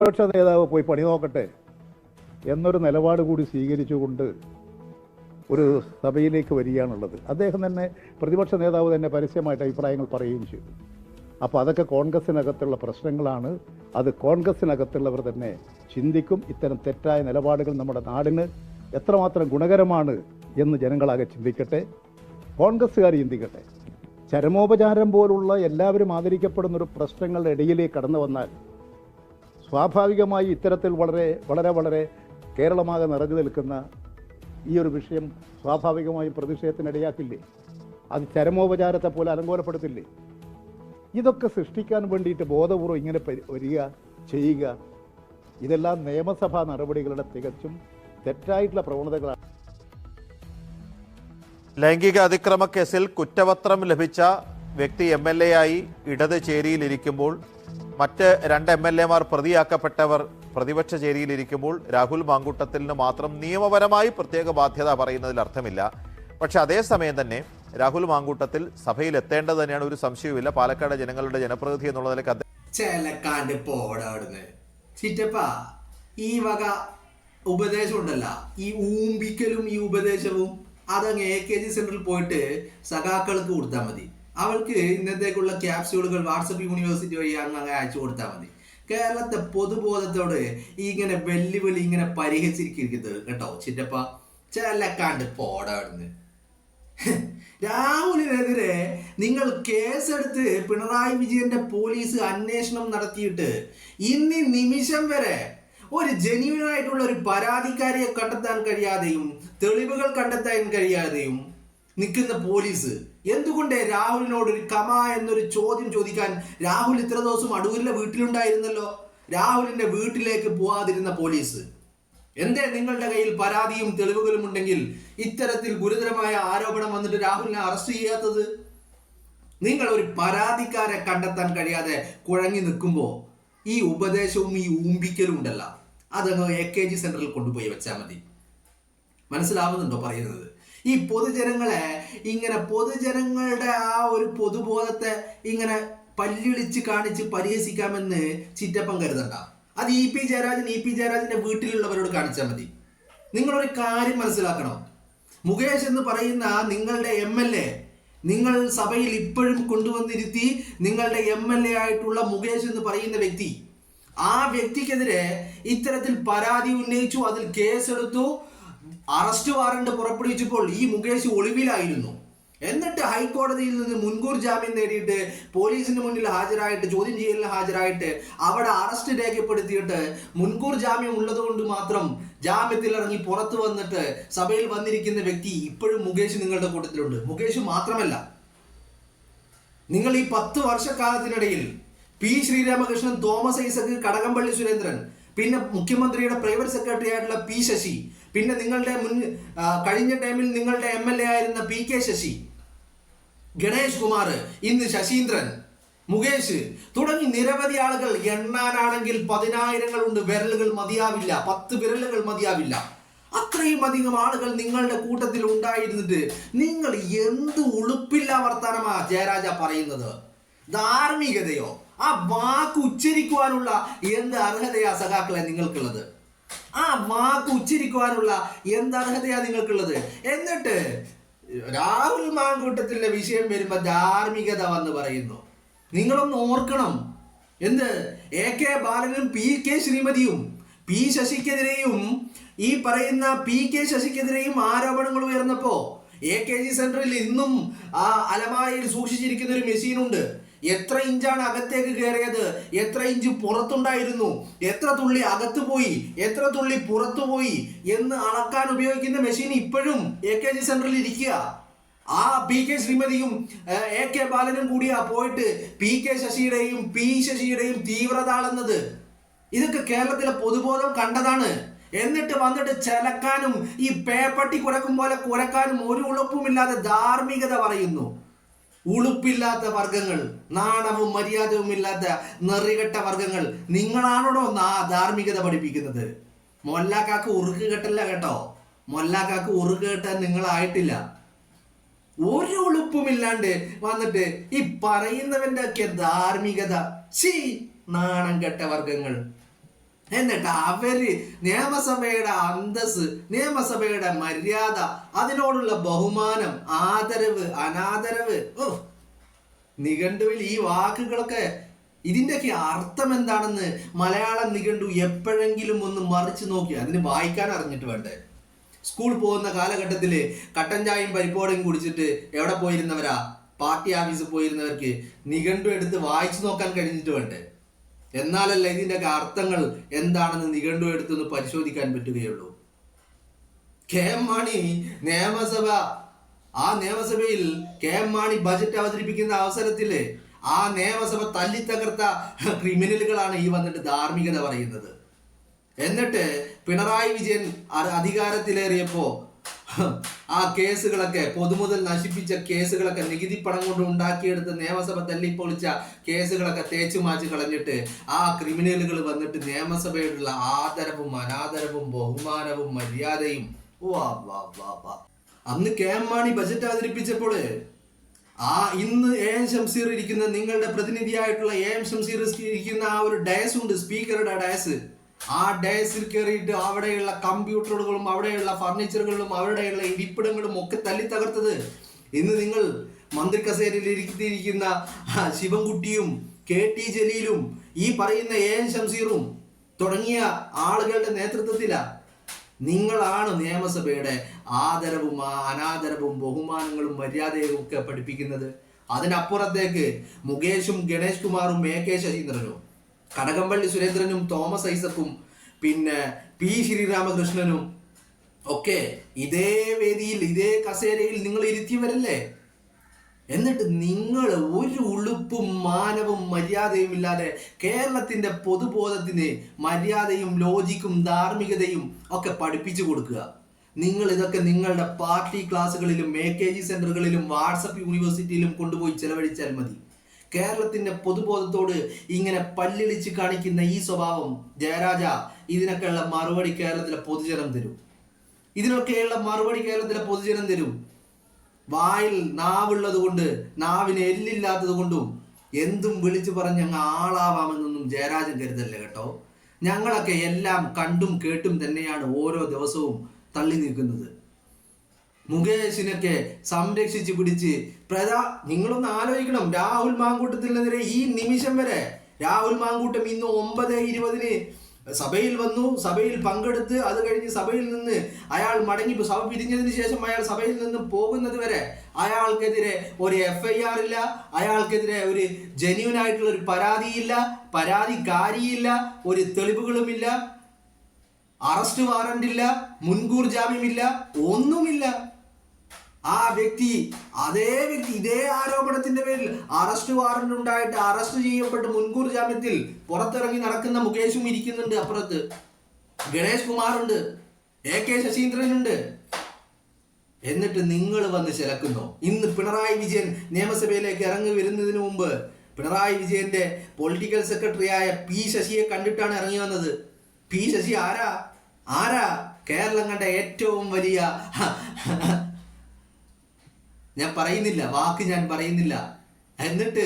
പ്രതിപക്ഷ നേതാവ് പോയി പണി നോക്കട്ടെ എന്നൊരു നിലപാട് കൂടി സ്വീകരിച്ചുകൊണ്ട് ഒരു സഭയിലേക്ക് വരികയാണുള്ളത്. അദ്ദേഹം തന്നെ, പ്രതിപക്ഷ നേതാവ് തന്നെ പരസ്യമായിട്ട് അഭിപ്രായങ്ങൾ പറയുകയും ചെയ്തു. അപ്പോൾ അതൊക്കെ കോൺഗ്രസിനകത്തുള്ള പ്രശ്നങ്ങളാണ്. അത് കോൺഗ്രസിനകത്തുള്ളവർ തന്നെ ചിന്തിക്കും. ഇത്തരം തെറ്റായ നിലപാടുകൾ നമ്മുടെ നാടിന് എത്രമാത്രം ഗുണകരമാണ് എന്ന് ജനങ്ങളാകെ ചിന്തിക്കട്ടെ, കോൺഗ്രസ്സുകാർ ചിന്തിക്കട്ടെ. ചരമോപചാരം പോലുള്ള എല്ലാവരും ആദരിക്കപ്പെടുന്നൊരു പ്രശ്നങ്ങളുടെ ഇടയിലേക്ക് കടന്നു വന്നാൽ സ്വാഭാവികമായി ഇത്തരത്തിൽ വളരെ കേരളമാകെ നിറഞ്ഞു നിൽക്കുന്ന ഈ ഒരു വിഷയം സ്വാഭാവികമായും പ്രതിഷേധത്തിനിടയാക്കില്ലേ? അത് ചരമോപചാരത്തെ പോലെ അലങ്കോലപ്പെടുത്തില്ലേ? ഇതൊക്കെ സൃഷ്ടിക്കാൻ വേണ്ടിയിട്ട് ബോധപൂർവ്വം ഇങ്ങനെ ചെയ്യുക, ഇതെല്ലാം നിയമസഭാ നടപടികളുടെ തികച്ചും തെറ്റായിട്ടുള്ള പ്രവണതകളാണ്. ലൈംഗിക അതിക്രമ കേസിൽ കുറ്റപത്രം ലഭിച്ച വ്യക്തി MLA ആയി ഇടത് ചേരിയിലിരിക്കുമ്പോൾ മറ്റ് 2 MLA മാർ പ്രതിയാക്കപ്പെട്ടവർ പ്രതിപക്ഷ ചേരിയിലിരിക്കുമ്പോൾ രാഹുൽ മാങ്കൂട്ടത്തിന് മാത്രം നിയമപരമായി പ്രത്യേക ബാധ്യത പറയുന്നതിൽ അർത്ഥമില്ല. പക്ഷെ അതേസമയം തന്നെ രാഹുൽ മാങ്കൂട്ടത്തിൽ സഭയിൽ എത്തേണ്ടത് തന്നെയാണ്, ഒരു സംശയവുമില്ല. പാലക്കാട് ജനങ്ങളുടെ ജനപ്രതിനിധി എന്നുള്ള നിലയ്ക്ക് ചിറ്റപ്പാ ഈ വക ഉപദേശം ഉണ്ടല്ല, ഈ ഊമ്പിക്കലും ഈ ഉപദേശവും അതങ്ങ് AKG സെന്ററിൽ പോയിട്ട് സഖാക്കൾക്ക് കൊടുത്താൽ മതി. അവൾക്ക് ഇന്നത്തേക്കുള്ള ക്യാപ്സ്യൂളുകൾ വാട്സപ്പ് യൂണിവേഴ്സിറ്റി വഴി അങ്ങ് അയച്ചു കൊടുത്താൽ മതി. കേരളത്തെ പൊതുബോധത്തോട് ഇങ്ങനെ വെല്ലുവിളി ഇങ്ങനെ പരിഹസിച്ചിരിക്കരുത് കേട്ടോ ചിറ്റപ്പ. ചെല്ലക്കാണ്ട് പോടാടുന്ന്. രാഹുലിനെതിരെ നിങ്ങൾ കേസെടുത്ത് പിണറായി വിജയന്റെ പോലീസ് അന്വേഷണം നടത്തിയിട്ട് ഇന്ന് നിമിഷം വരെ ഒരു ജെന്യൂനായിട്ടുള്ള ഒരു പരാതിക്കാരിയെ കണ്ടെത്താൻ കഴിയാതെയും തെളിവുകൾ കണ്ടെത്താൻ കഴിയാതെയും നിൽക്കുന്ന പോലീസ് എന്തുകൊണ്ട് രാഹുലിനോട് ഒരു കമ എന്നൊരു ചോദ്യം ചോദിക്കാൻ രാഹുൽ ഇത്ര ദിവസം അടൂരിലെ വീട്ടിലുണ്ടായിരുന്നല്ലോ? രാഹുലിന്റെ വീട്ടിലേക്ക് പോവാതിരുന്ന പോലീസ് എന്തേ നിങ്ങളുടെ കയ്യിൽ പരാതിയും തെളിവുകളും ഉണ്ടെങ്കിൽ ഇത്തരത്തിൽ ഗുരുതരമായ ആരോപണം വന്നിട്ട് രാഹുലിനെ അറസ്റ്റ് ചെയ്യാത്തത്? നിങ്ങൾ ഒരു പരാതിക്കാരെ കണ്ടെത്താൻ കഴിയാതെ കുഴങ്ങി നിൽക്കുമ്പോൾ ഈ ഉപദേശവും ഈ ഊമ്പിക്കലും ഉണ്ടല്ല, അതങ്ങ് AKG സെന്ററിൽ കൊണ്ടുപോയി വെച്ചാൽ മതി. മനസ്സിലാവുന്നുണ്ടോ പറയുന്നത്? ഈ പൊതുജനങ്ങളെ ഇങ്ങനെ പൊതുജനങ്ങളുടെ ആ ഒരു പൊതുബോധത്തെ ഇങ്ങനെ പല്ലിളിച്ച് കാണിച്ച് പരിഹസിക്കാമെന്ന് ചിറ്റപ്പം കരുതണ്ട. അത് EP ജയരാജന്റെ വീട്ടിലുള്ളവരോട് കാണിച്ചാൽ മതി. നിങ്ങളൊരു കാര്യം മനസ്സിലാക്കണം. മുകേഷ് എന്ന് പറയുന്ന നിങ്ങളുടെ MLA, നിങ്ങൾ സഭയിൽ ഇപ്പോഴും കൊണ്ടുവന്നിരുത്തി നിങ്ങളുടെ MLA ആയിട്ടുള്ള മുകേഷ് എന്ന് പറയുന്ന വ്യക്തി, ആ വ്യക്തിക്കെതിരെ ഇത്തരത്തിൽ പരാതി ഉന്നയിച്ചു, അതിൽ കേസെടുത്തു, അറസ്റ്റ് വാറണ്ട് പുറപ്പെടുവിച്ചപ്പോൾ ഈ മുകേഷ് ഒളിവിലായിരുന്നു. എന്നിട്ട് ഹൈക്കോടതിയിൽ നിന്ന് മുൻകൂർ ജാമ്യം നേടിയിട്ട് പോലീസിന് മുന്നിൽ ഹാജരായിട്ട് ചോദ്യം ചെയ്യലിന് ഹാജരായിട്ട് അവിടെ അറസ്റ്റ് രേഖപ്പെടുത്തിയിട്ട് മുൻകൂർ ജാമ്യം ഉള്ളത് കൊണ്ട് മാത്രം ജാമ്യത്തിൽ ഇറങ്ങി പുറത്തു വന്നിട്ട് സഭയിൽ വന്നിരിക്കുന്ന വ്യക്തി ഇപ്പോഴും മുകേഷ് നിങ്ങളുടെ കൂട്ടത്തിലുണ്ട്. മുകേഷ് മാത്രമല്ല, നിങ്ങൾ ഈ 10 വർഷക്കാലത്തിനിടയിൽ P. ശ്രീരാമകൃഷ്ണൻ, തോമസ് ഐസക്, കടകംപള്ളി സുരേന്ദ്രൻ, പിന്നെ മുഖ്യമന്ത്രിയുടെ പ്രൈവറ്റ് സെക്രട്ടറി ആയിട്ടുള്ള P. ശശി, പിന്നെ നിങ്ങളുടെ കഴിഞ്ഞ ടൈമിൽ നിങ്ങളുടെ MLA ആയിരുന്ന PK ശശി, ഗണേഷ് കുമാർ, ഇന്ന് ശശീന്ദ്രൻ, മുകേഷ് തുടങ്ങി നിരവധി ആളുകൾ, എണ്ണാനാണെങ്കിൽ 10,000 ഉണ്ട്. വിരലുകൾ മതിയാവില്ല, 10 വിരലുകൾ മതിയാവില്ല. അത്രയും അധികം ആളുകൾ നിങ്ങളുടെ കൂട്ടത്തിൽ ഉണ്ടായിരുന്നിട്ട് നിങ്ങൾ എന്ത് ഉളുപ്പില്ല വർത്താനമാ ജയരാജ പറയുന്നത്? ധാർമ്മികതയോ? ആ വാക്ക് ഉച്ചരിക്കുവാനുള്ള എന്ത് അർഹതയാ സഖാക്കളെ നിങ്ങൾക്കുള്ളത്? ആ വാക്ക് ഉച്ചരിക്കുവാനുള്ള എന്ത് അർഹതയാ നിങ്ങൾക്കുള്ളത്? എന്നിട്ട് രാഹുൽ മാങ്കൂട്ടത്തിന്റെ വിഷയം വരുമ്പോ ധാർമ്മികത വന്ന് പറയുന്നു. നിങ്ങളൊന്ന് ഓർക്കണം, എന്ത് AK ബാലനും PK ശ്രീമതിയും P. ശശിക്കെതിരെയും ഈ പറയുന്ന PK ശശിക്കെതിരെയും ആരോപണങ്ങൾ ഉയർന്നപ്പോ AKG സെന്ററിൽ ഇന്നും ആ അലമാരയിൽ സൂക്ഷിച്ചിരിക്കുന്ന ഒരു മെഷീനുണ്ട്. എത്ര ഇഞ്ചാണ് അകത്തേക്ക് കയറിയത്, എത്ര ഇഞ്ച് പുറത്തുണ്ടായിരുന്നു, എത്ര തുള്ളി അകത്ത് പോയി, എത്ര തുള്ളി പുറത്തു പോയി എന്ന് അളക്കാൻ ഉപയോഗിക്കുന്ന മെഷീൻ ഇപ്പോഴും AKG സെന്ററിൽ ഇരിക്കുക. ആ PK ശ്രീമതിയും AK ബാലനും കൂടിയാ പോയിട്ട് PK ശശിയുടെയും P. ശശിയുടെയും തീവ്രത അളന്നത്. ഇതൊക്കെ കേരളത്തിലെ പൊതുബോധം കണ്ടതാണ്. എന്നിട്ട് വന്നിട്ട് ചെലക്കാനും ഈ പേപ്പട്ടി കുരക്കും പോലെ കുരക്കാനും ഒരു ഉളുപ്പുമില്ലാതെ ധാർമ്മികത പറയുന്നു. ഉളുപ്പില്ലാത്ത വർഗങ്ങൾ, നാണവും മര്യാദവും ഇല്ലാത്ത നെറികെട്ട വർഗങ്ങൾ, നിങ്ങളാണോ ധാർമ്മികത പഠിപ്പിക്കുന്നത്? മൊല്ലാക്കാക്ക് ഉറുക്ക് കെട്ടല്ല കേട്ടോ, മൊല്ലാക്കാക്ക് ഉറുക്ക് കെട്ടാൻ നിങ്ങളായിട്ടില്ല. ഒരു ഉളുപ്പുമില്ലാണ്ട് വന്നിട്ട് ഈ പറയുന്നവന്റെ ഒക്കെ ധാർമ്മികത, നാണം കെട്ട വർഗങ്ങൾ. എന്നിട്ട് അവര് നിയമസഭയുടെ അന്തസ്, നിയമസഭയുടെ മര്യാദ, അതിനോടുള്ള ബഹുമാനം, ആദരവ്, അനാദരവ്, നിഘണ്ടുവിൽ ഈ വാക്കുകളൊക്കെ ഇതിൻ്റെയൊക്കെ അർത്ഥം എന്താണെന്ന് മലയാളം നിഘണ്ടു എപ്പോഴെങ്കിലും ഒന്ന് മറിച്ച് നോക്കി. അതിന് വായിക്കാൻ അറിഞ്ഞിട്ട് വേണ്ടേ? സ്കൂൾ പോകുന്ന കാലഘട്ടത്തിൽ കട്ടൻ ചായയും പരിപ്പോടയും കുടിച്ചിട്ട് എവിടെ പോയിരുന്നവരാ? പാർട്ടി ഓഫീസിൽ പോയിരുന്നവർക്ക് നിഘണ്ടു എടുത്ത് വായിച്ചു നോക്കാൻ കഴിഞ്ഞിട്ട് വേണ്ടേ? എന്നാലല്ല ഇതിൻ്റെയൊക്കെ അർത്ഥങ്ങൾ എന്താണെന്ന് നിഘണ്ടു എടുത്തൊന്ന് പരിശോധിക്കാൻ പറ്റുകയുള്ളൂ. കെ എം മാണി നിയമസഭയിൽ കെ എം മാണി ബജറ്റ് അവതരിപ്പിക്കുന്ന അവസരത്തിൽ ആ നിയമസഭ തല്ലിത്തകർത്ത ക്രിമിനലുകളാണ് ഈ വന്നിട്ട് ധാർമ്മികത പറയുന്നത്. എന്നിട്ട് പിണറായി വിജയൻ അധികാരത്തിലേറിയപ്പോ ആ കേസുകളൊക്കെ, പൊതുമുതൽ നശിപ്പിച്ച കേസുകളൊക്കെ, നികുതി പണം കൊണ്ട് ഉണ്ടാക്കിയെടുത്ത് നിയമസഭ തല്ലിപ്പൊളിച്ച കേസുകളൊക്കെ തേച്ചു മാച്ച് കളഞ്ഞിട്ട് ആ ക്രിമിനലുകൾ വന്നിട്ട് നിയമസഭയോടുള്ള ആദരവും അനാദരവും ബഹുമാനവും മര്യാദയും അന്ന് കെ എം മാണി ബജറ്റ് അവതരിപ്പിച്ചപ്പോൾ ഇന്ന് എ എം ഷംസീർ ഇരിക്കുന്ന, നിങ്ങളുടെ പ്രതിനിധിയായിട്ടുള്ള എ എം ഷംസീർ ഇരിക്കുന്ന ആ ഒരു ഡയസ് ഉണ്ട്, സ്പീക്കറുടെ ഡയസ്. ആ ഡയസിൽ കയറിയിട്ട് അവിടെയുള്ള കമ്പ്യൂട്ടറുകളും അവിടെയുള്ള ഫർണിച്ചറുകളും അവിടെയുള്ള ഇരിപ്പിടങ്ങളും ഒക്കെ തല്ലി തകർത്തത് ഇന്ന് നിങ്ങൾ മന്ത്രി കസേരയിൽ ഇരുത്തിയിരിക്കുന്ന ശിവൻകുട്ടിയും കെ ടി ജലീലും ഈ പറയുന്ന എ എൻ ഷംസീറും തുടങ്ങിയ ആളുകളുടെ നേതൃത്വത്തിലാണ്. നിങ്ങളാണ് നിയമസഭയുടെ ആദരവും അനാദരവും ബഹുമാനങ്ങളും മര്യാദയും ഒക്കെ പഠിപ്പിക്കുന്നത്. അതിനപ്പുറത്തേക്ക് മുകേഷും ഗണേഷ് കുമാറും എ കെ ശശീന്ദ്രനും കടകംപള്ളി സുരേന്ദ്രനും തോമസ് ഐസക്കും പിന്നെ പി ശ്രീരാമകൃഷ്ണനും ഒക്കെ ഇതേ വേദിയിൽ ഇതേ കസേരയിൽ നിങ്ങൾ ഇരുത്തിയവരല്ലേ? എന്നിട്ട് നിങ്ങൾ ഒരു ഉളുപ്പും മാനവും മര്യാദയും ഇല്ലാതെ കേരളത്തിന്റെ പൊതുബോധത്തിന് മര്യാദയും ലോജിക്കും ധാർമ്മികതയും ഒക്കെ പഠിപ്പിച്ചു കൊടുക്കുക. നിങ്ങൾ ഇതൊക്കെ നിങ്ങളുടെ പാർട്ടി ക്ലാസ്സുകളിലും AKG സെന്ററുകളിലും വാട്സപ്പ് യൂണിവേഴ്സിറ്റിയിലും കൊണ്ടുപോയി ചെലവഴിച്ചാൽ മതി. കേരളത്തിന്റെ പൊതുബോധത്തോട് ഇങ്ങനെ പല്ലിളിച്ച് കാണിക്കുന്ന ഈ സ്വഭാവം ജയരാജ, ഇതിനൊക്കെയുള്ള മറുപടി കേരളത്തിലെ പൊതുജനം തരും. വായിൽ നാവുള്ളത് കൊണ്ട്, നാവിന് എല്ലില്ലാത്തത് കൊണ്ടും എന്തും വിളിച്ചു പറഞ്ഞ് അങ്ങ് ആളാവാമെന്നൊന്നും ജയരാജൻ കരുതല്ലേ കേട്ടോ. ഞങ്ങളൊക്കെ എല്ലാം കണ്ടും കേട്ടും തന്നെയാണ് ഓരോ ദിവസവും തള്ളി നിൽക്കുന്നത്. മുകേഷിനൊക്കെ സംരക്ഷിച്ച് പിടിച്ച് നിങ്ങളൊന്ന് ആലോചിക്കണം. രാഹുൽ മാങ്കൂട്ടത്തിനെതിരെ ഈ നിമിഷം വരെ രാഹുൽ മാങ്കൂട്ടം ഇന്ന് 9:20 സഭയിൽ വന്നു, സഭയിൽ പങ്കെടുത്ത്, അത് കഴിഞ്ഞ് സഭയിൽ നിന്ന് അയാൾ മടങ്ങി, സഭ പിരിഞ്ഞതിന് ശേഷം അയാൾ സഭയിൽ നിന്ന് പോകുന്നത് വരെ അയാൾക്കെതിരെ ഒരു FIR ഇല്ല, അയാൾക്കെതിരെ ഒരു ജെന്യൂൻ ആയിട്ടുള്ള ഒരു പരാതിയില്ല, പരാതിക്കാരിയില്ല, ഒരു തെളിവുകളുമില്ല, അറസ്റ്റ് വാറണ്ട് ഇല്ല, മുൻകൂർ ജാമ്യമില്ല, ഒന്നുമില്ല. അതേ വ്യക്തി ഇതേ ആരോപണത്തിന്റെ പേരിൽ അറസ്റ്റ് വാറണ്ട് ഉണ്ടായിട്ട് അറസ്റ്റ് ചെയ്യപ്പെട്ട് മുൻകൂർ ജാമ്യത്തിൽ പുറത്തിറങ്ങി നടക്കുന്ന മുകേഷും ഇരിക്കുന്നുണ്ട്. അപ്പുറത്ത് ഗണേഷ് കുമാറുണ്ട്, AK ശശീന്ദ്രനുണ്ട്. എന്നിട്ട് നിങ്ങൾ വന്ന് ചിലക്കുന്നോ? ഇന്ന് പിണറായി വിജയൻ നിയമസഭയിലേക്ക് ഇറങ്ങി വരുന്നതിന് മുമ്പ് പിണറായി വിജയന്റെ പൊളിറ്റിക്കൽ സെക്രട്ടറിയായ P ശശിയെ കണ്ടിട്ടാണ് ഇറങ്ങി വന്നത്. P ശശി ആരാ കേരളം കണ്ട ഏറ്റവും വലിയ ഞാൻ പറയുന്നില്ല. എന്നിട്ട്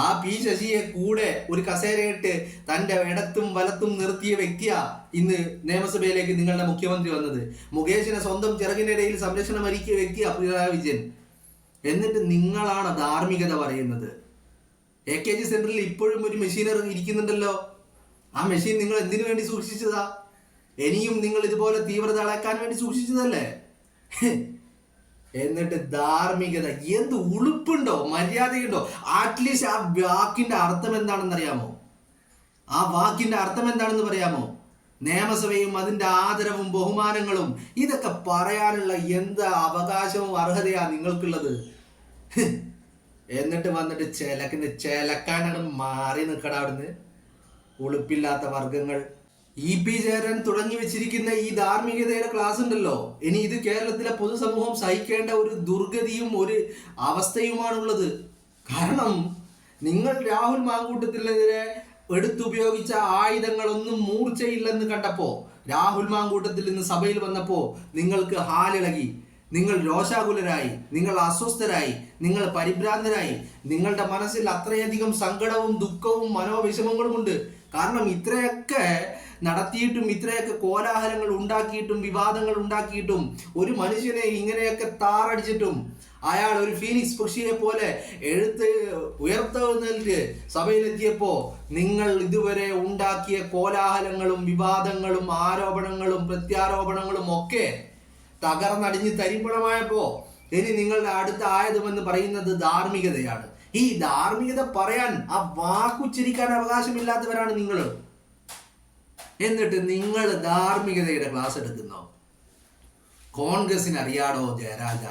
ആ P ശശിയെ കൂടെ ഒരു കസേരയിട്ട് തൻ്റെ ഇടത്തും വലത്തും നിർത്തിയ വ്യക്തിയാ ഇന്ന് നിയമസഭയിലേക്ക് നിങ്ങളുടെ മുഖ്യമന്ത്രി വന്നത്. മുകേഷിനെ സ്വന്തം ചിറകിനിടയിൽ സംരക്ഷണം ഒരുക്കിയ വ്യക്തിയാ പിണറായി വിജയൻ. എന്നിട്ട് നിങ്ങളാണ് ധാർമ്മികത പറയുന്നത്. AKG സെന്ററിൽ ഇപ്പോഴും ഒരു മെഷീനർ ഇരിക്കുന്നുണ്ടല്ലോ. ആ മെഷീൻ നിങ്ങൾ എന്തിനു വേണ്ടി സൂക്ഷിച്ചതാ? ഇനിയും നിങ്ങൾ ഇതുപോലെ തീവ്രത അളക്കാൻ വേണ്ടി സൂക്ഷിച്ചതല്ലേ? എന്നിട്ട് ധാർമ്മികത, എന്ത് ഉളുപ്പുണ്ടോ, മര്യാദയുണ്ടോ? അറ്റ്ലീസ്റ്റ് ആ വാക്കിന്റെ അർത്ഥം എന്താണെന്ന് പറയാമോ? നിയമസഭയും അതിന്റെ ആദരവും ബഹുമാനങ്ങളും ഇതൊക്കെ പറയാനുള്ള എന്ത് അവകാശവും അർഹതയാ നിങ്ങൾക്കുള്ളത്? എന്നിട്ട് വന്നിട്ട് ചിലക്കാനാണ് മാറി നിൽക്കണ അവിടുന്ന്. ഉളുപ്പില്ലാത്ത വർഗങ്ങൾ. EP ജയരാജൻ തുടങ്ങി വെച്ചിരിക്കുന്ന ഈ ധാർമ്മികതയുടെ ക്ലാസ് ഉണ്ടല്ലോ, ഇനി ഇത് കേരളത്തിലെ പൊതുസമൂഹം സഹിക്കേണ്ട ഒരു ദുർഗതിയും ഒരു അവസ്ഥയുമാണുള്ളത്. കാരണം നിങ്ങൾ രാഹുൽ മാങ്കൂട്ടത്തിനെതിരെ എടുത്തുപയോഗിച്ച ആയുധങ്ങളൊന്നും മൂർച്ചയില്ലെന്ന് കണ്ടപ്പോ, രാഹുൽ മാങ്കൂട്ടത്തിൽ നിന്ന് സഭയിൽ വന്നപ്പോ നിങ്ങൾക്ക് ഹാലിളകി, നിങ്ങൾ രോഷാകുലരായി, നിങ്ങൾ അസ്വസ്ഥരായി, നിങ്ങൾ പരിഭ്രാന്തരായി. നിങ്ങളുടെ മനസ്സിൽ അത്രയധികം സങ്കടവും ദുഃഖവും മനോവിഷമങ്ങളുമുണ്ട്. കാരണം ഇത്രയൊക്കെ നടത്തിയിട്ടും ഇത്രയൊക്കെ കോലാഹലങ്ങൾ ഉണ്ടാക്കിയിട്ടും വിവാദങ്ങൾ ഉണ്ടാക്കിയിട്ടും ഒരു മനുഷ്യനെ ഇങ്ങനെയൊക്കെ താറടിച്ചിട്ടും അയാൾ ഒരു ഫീനിക്സ് പക്ഷിയെ പോലെ ഉയർത്തെഴുന്നേറ്റ് സഭയിലെത്തിയപ്പോ നിങ്ങൾ ഇതുവരെ ഉണ്ടാക്കിയ കോലാഹലങ്ങളും വിവാദങ്ങളും ആരോപണങ്ങളും പ്രത്യാരോപണങ്ങളും ഒക്കെ തകർന്നടിഞ്ഞ് തരിപ്പണമായപ്പോ ഇനി നിങ്ങളുടെ അടുത്ത ആയുധമെന്ന് പറയുന്നത് ധാർമ്മികതയാണ്. ഈ ധാർമ്മികത പറയാൻ ആ വാക്കുച്ചരിക്കാൻ അവകാശമില്ലാത്തവരാണ് നിങ്ങൾ. എന്നിട്ട് നിങ്ങൾ ധാർമ്മികതയുടെ ക്ലാസ് എടുക്കുന്നോ? കോൺഗ്രസിന് അറിയാടോ ജയരാജ,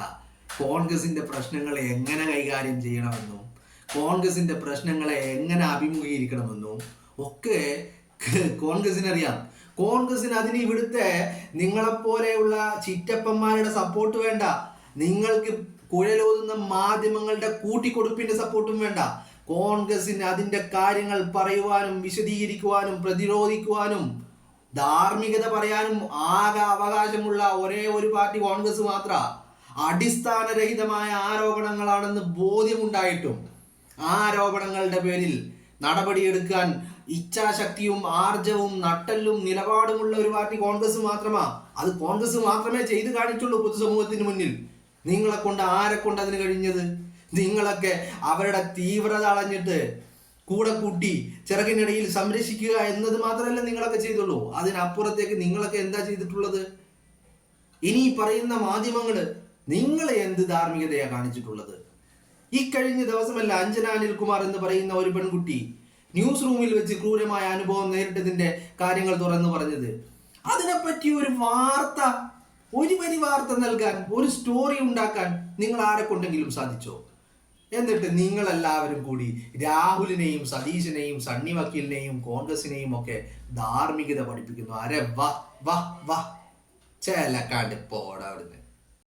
കോൺഗ്രസിന്റെ പ്രശ്നങ്ങളെ എങ്ങനെ കൈകാര്യം ചെയ്യണമെന്നും കോൺഗ്രസിന്റെ പ്രശ്നങ്ങളെ എങ്ങനെ അഭിമുഖീകരിക്കണമെന്നും ഒക്കെ കോൺഗ്രസിനറിയാം. കോൺഗ്രസിന് അതിന് ഇവിടുത്തെ നിങ്ങളെപ്പോലെയുള്ള ചിറ്റപ്പന്മാരുടെ സപ്പോർട്ട് വേണ്ട. നിങ്ങൾക്ക് കുഴലോതുന്ന മാധ്യമങ്ങളുടെ കൂട്ടിക്കൊടുപ്പിന്റെ സപ്പോർട്ടും വേണ്ട. കോൺഗ്രസിന് അതിന്റെ കാര്യങ്ങൾ പറയുവാനും വിശദീകരിക്കുവാനും പ്രതിരോധിക്കുവാനും ധാർമ്മികത പറയാനും ആകെ അവകാശമുള്ള ഒരേ ഒരു പാർട്ടി കോൺഗ്രസ് മാത്ര. അടിസ്ഥാനരഹിതമായ ആരോപണങ്ങളാണെന്ന് ബോധ്യമുണ്ടായിട്ടും ആരോപണങ്ങളുടെ പേരിൽ നടപടിയെടുക്കാൻ ഇച്ഛാശക്തിയും ആർജവും നട്ടലും നിലപാടുമുള്ള ഒരു പാർട്ടി കോൺഗ്രസ് മാത്രമാ. അത് കോൺഗ്രസ് മാത്രമേ ചെയ്തു കാണിച്ചുള്ളൂ പൊതുസമൂഹത്തിന് മുന്നിൽ. നിങ്ങളെ കൊണ്ട് ആരെ കൊണ്ട് അതിന് കഴിഞ്ഞത്? നിങ്ങളൊക്കെ അവരുടെ തീവ്രത അളഞ്ഞിട്ട് കൂടെ കൂട്ടി ചിറകിനിടയിൽ സംരക്ഷിക്കുക എന്നത് മാത്രമല്ല നിങ്ങളൊക്കെ ചെയ്തുള്ളൂ. അതിനപ്പുറത്തേക്ക് നിങ്ങളൊക്കെ എന്താ ചെയ്തിട്ടുള്ളത്? ഇനി പറയുന്ന മാധ്യമങ്ങള് നിങ്ങൾ എന്ത് ധാർമ്മികതയാ കാണിച്ചിട്ടുള്ളത്? ഈ കഴിഞ്ഞ ദിവസമല്ല അഞ്ജന അനിൽകുമാർ എന്ന് പറയുന്ന ഒരു പെൺകുട്ടി ന്യൂസ് റൂമിൽ വെച്ച് ക്രൂരമായ അനുഭവം നേരിട്ടതിന്റെ കാര്യങ്ങൾ തുറന്നു പറഞ്ഞത്. അതിനെപ്പറ്റി ഒരു വാർത്ത, ഒരു വരി വാർത്ത നൽകാൻ, ഒരു സ്റ്റോറി ഉണ്ടാക്കാൻ നിങ്ങൾ ആരെ കൊണ്ടെങ്കിലും സാധിച്ചോ? എന്നിട്ട് നിങ്ങളെല്ലാവരും കൂടി രാഹുലിനെയും സതീശനെയും സണ്ണി വക്കീലിനെയും കോൺഗ്രസിനെയും ഒക്കെ ധാർമ്മികത പഠിപ്പിക്കുന്നു. അരെ വാ വാ വാ, ചേലക്കാണ്ട് പോടാ അവിടുന്ന്.